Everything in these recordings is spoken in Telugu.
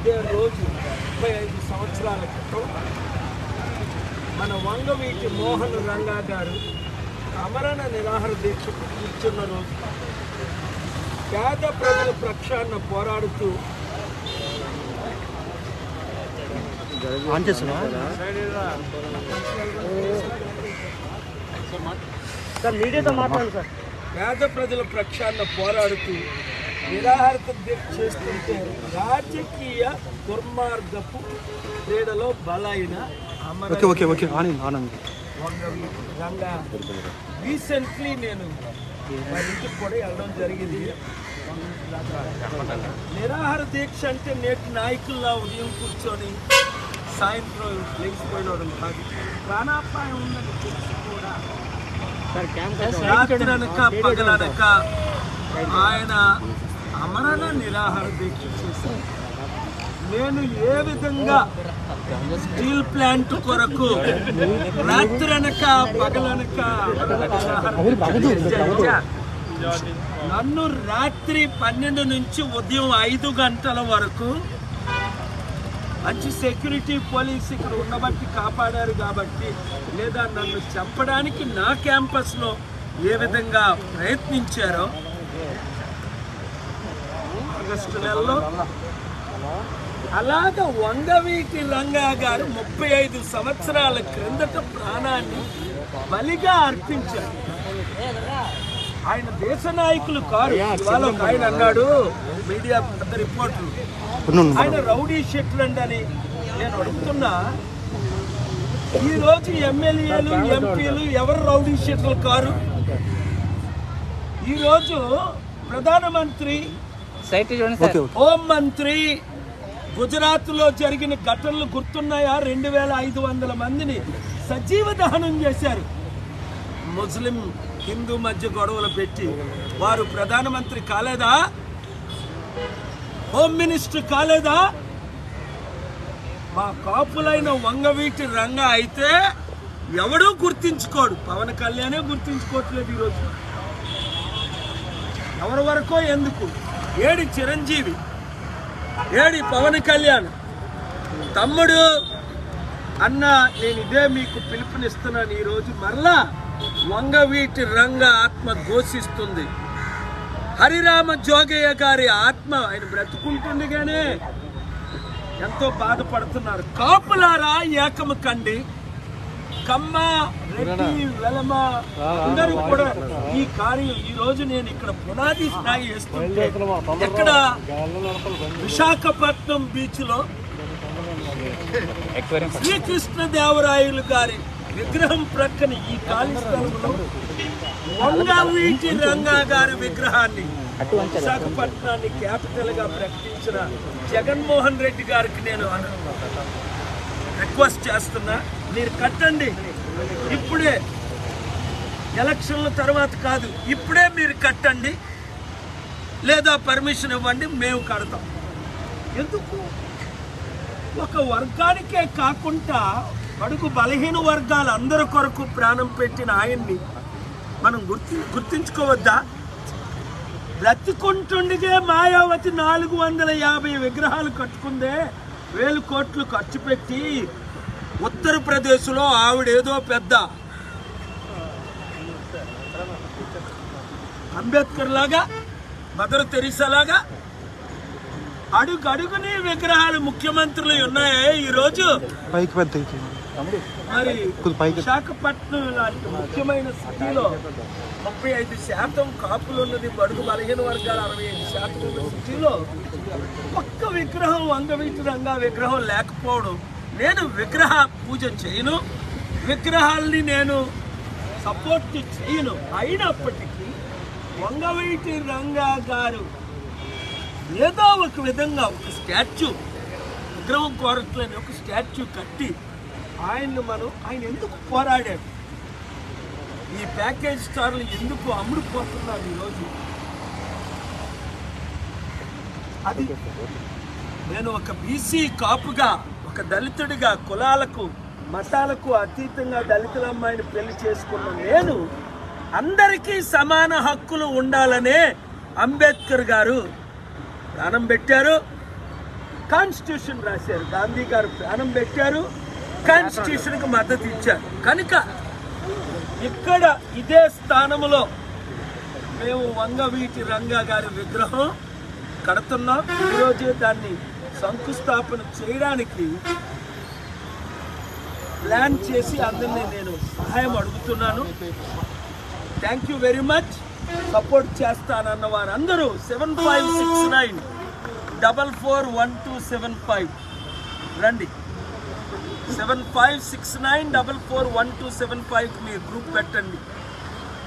ఇదే రోజు 35 సంవత్సరాల క్రితం మన వంగవీటి మోహన్ రంగా గారు అమరణ నిరాహార దీక్షకు కూర్చున్న రోజు. పేద ప్రజల పక్షాన పోరాడుతూ పేద ప్రజల పక్షాన పోరాడుతూ నిరాహార దీక్ష చేస్తుంటే రాజకీయ దుర్మార్గపు క్రీడలో బలైన వంగవీటి రంగా రీసెంట్లీ నేను మా ఇంటికి కూడా వెళ్ళడం జరిగింది. నిరాహార దీక్ష అంటే నేటి నాయకుల్లా ఉదయం కూర్చొని సాయంత్రం లేచిపోయినడం కాదు. ప్రాణాపాయం ఉందని తెలిసి కూడా రాత్రనక పగలనక ఆయన అమరణ నిరాహార దీక్ష చేశారు. నేను ఏ విధంగా స్టీల్ ప్లాంట్ కొరకు రాత్రనక పగలనక నన్ను రాత్రి 12 నుంచి ఉదయం 5 గంటల వరకు మంచి సెక్యూరిటీ పోలీస్ ఇక్కడ ఉండబట్టి కాపాడారు కాబట్టి, లేదా నన్ను చంపడానికి నా క్యాంపస్లో ఏ విధంగా ప్రయత్నించారో ఆగస్టు నెలలో అలాగ వంగవీటి రంగా గారు 35 సంవత్సరాల క్రిందట ప్రాణాన్ని బలిగా అర్పించారు. ఆయన దేశ నాయకులు కారు. ఇవాళ ఆయన అన్నాడు మీడియా పెద్ద రిపోర్టర్లు, ఆయన రౌడీ షీట్లండి అని. నేను అడుగుతున్నా, ఈరోజు ఎమ్మెల్యేలు ఎంపీలు ఎవరు రౌడీ షీట్లు కారు? ఈరోజు ప్రధానమంత్రి, హోం మంత్రి గుజరాత్లో జరిగిన ఘటనలు గుర్తున్నాయా? 2500 మందిని సజీవ దహనం చేశారు. ముస్లిం హిందూ మధ్య గొడవలు పెట్టి వారు ప్రధానమంత్రి కాలేదా? హోమ్ మినిస్టర్ కాలేదా? మా కాపులైన వంగవీటి రంగా అయితే ఎవడూ గుర్తించుకోడు. పవన్ కళ్యాణే గుర్తించుకోవట్లేదు ఈరోజు. ఎవరి వరకో ఎందుకు? ఏడి చిరంజీవి, ఏడి పవన్ కళ్యాణ్? తమ్ముడు అన్న, నేను ఇదే మీకు పిలుపునిస్తున్నాను. ఈరోజు మరలా వంగవీటి రంగా ఆత్మ ఘోషిస్తుంది. హరిరామ జోగయ్య గారి ఆత్మ ఆయన బ్రతుకుంటుండగానే ఎంతో బాధపడుతున్నారు. కాపులారా ఏకము కండి. కమ్మ, రెడ్డి, వెలమ అందరూ కూడా ఈ కార్యం ఈ రోజు నేను ఇక్కడ పునాది స్థాయి వేస్తుంటే, ఎక్కడ విశాఖపట్నం బీచ్ లో శ్రీకృష్ణదేవరాయలు గారి విగ్రహం ప్రక్కన ఈ ఖాళీ స్థలంలో వంగవీటి రంగా గారి విగ్రహాన్ని విశాఖపట్నాన్ని క్యాపిటల్ గా ప్రకటించిన జగన్మోహన్ రెడ్డి గారికి నేను రిక్వెస్ట్ చేస్తున్నా, మీరు కట్టండి. ఇప్పుడే, ఎలక్షన్ల తర్వాత కాదు, ఇప్పుడే మీరు కట్టండి, లేదా పర్మిషన్ ఇవ్వండి, మేము కడతాం. ఎందుకు? ఒక వర్గానికే కాకుండా అడుగు బలహీన వర్గాలు అందరి కొరకు ప్రాణం పెట్టిన ఆయన్ని మనం గుర్తించుకోవద్దా? బ్రతికుంటుండిగే మాయావతి 450 విగ్రహాలు కట్టుకుందే, 1000 కోట్లు ఖర్చు పెట్టి. ఉత్తరప్రదేశ్లో ఆవిడేదో పెద్ద అంబేద్కర్ లాగా, మదర్ తెరీసా లాగా అడుగడుగుని విగ్రహాలు ముఖ్యమంత్రులు ఉన్నాయే ఈరోజు. మరి విశాఖపట్నం లాంటి ముఖ్యమైన సిటీలో 35% కాపులు ఉన్నది, బడుగు బలహీన వర్గాలు 65% ఉన్న సిటీలో ఒక్క విగ్రహం, వంగవీటి రంగా విగ్రహం లేకపోవడం. నేను విగ్రహ పూజ చేయను, విగ్రహాల్ని నేను సపోర్ట్ చేయను. అయినప్పటికీ వంగవీటి రంగా గారు ఏదో ఒక విధంగా ఒక స్టాచ్యూ, విగ్రహం కోరట్లేని ఒక స్టాచ్యూ కట్టి ఆయన ఎందుకు పోరాడాడు? ఈ ప్యాకేజ్ స్టార్లు ఎందుకు అమ్ముడుపోతున్నారు ఈరోజు? అది నేను ఒక బీసీ కాపుగా, ఒక దళితుడిగా, కులాలకు మతాలకు అతీతంగా దళితుల అమ్మాయిని పెళ్లి చేసుకున్న నేను అందరికీ సమాన హక్కులు ఉండాలనే అంబేద్కర్ గారు ప్రాణం పెట్టారు. కాన్స్టిట్యూషన్ రాశారు. గాంధీ గారు ప్రాణం పెట్టారు, కాన్స్టిట్యూషన్కి మద్దతు ఇచ్చారు. కనుక ఇక్కడ ఇదే స్థానంలో మేము వంగవీటి రంగా గారి విగ్రహం కడుతున్నాం. ఈరోజే దాన్ని శంకుస్థాపన చేయడానికి ప్లాన్ చేసి అందరినీ నేను సహాయం అడుగుతున్నాను. Thank you very much. Support చేస్తానన్న వారందరూ 7569441275 రండి. 7569441275 మీరు గ్రూప్ పెట్టండి,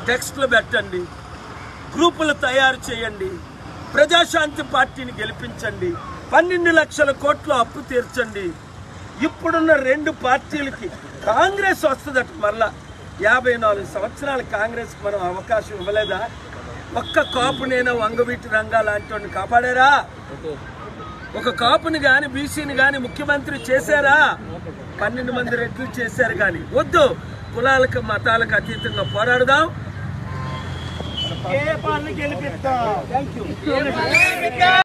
టెక్స్ట్లు పెట్టండి, గ్రూపులు తయారు చేయండి. ప్రజాశాంతి పార్టీని గెలిపించండి. 12 లక్షల కోట్ల అప్పు తీర్చండి. ఇప్పుడున్న 2 పార్టీలకి కాంగ్రెస్ వస్తుందట. మళ్ళా 54 సంవత్సరాల కాంగ్రెస్ మనం అవకాశం ఇవ్వలేదా? ఒక్క కాపునైనా వంగవీటి రంగా లాంటి వాడిని కాపాడారా? ఒక కాపుని కానీ బీసీని కానీ ముఖ్యమంత్రి చేశారా? 12 మంది రెట్లు చేశారు. కానీ వద్దు, కులాలకు మతాలకు అతీతంగా పోరాడదాం. గెలిపిస్తాం.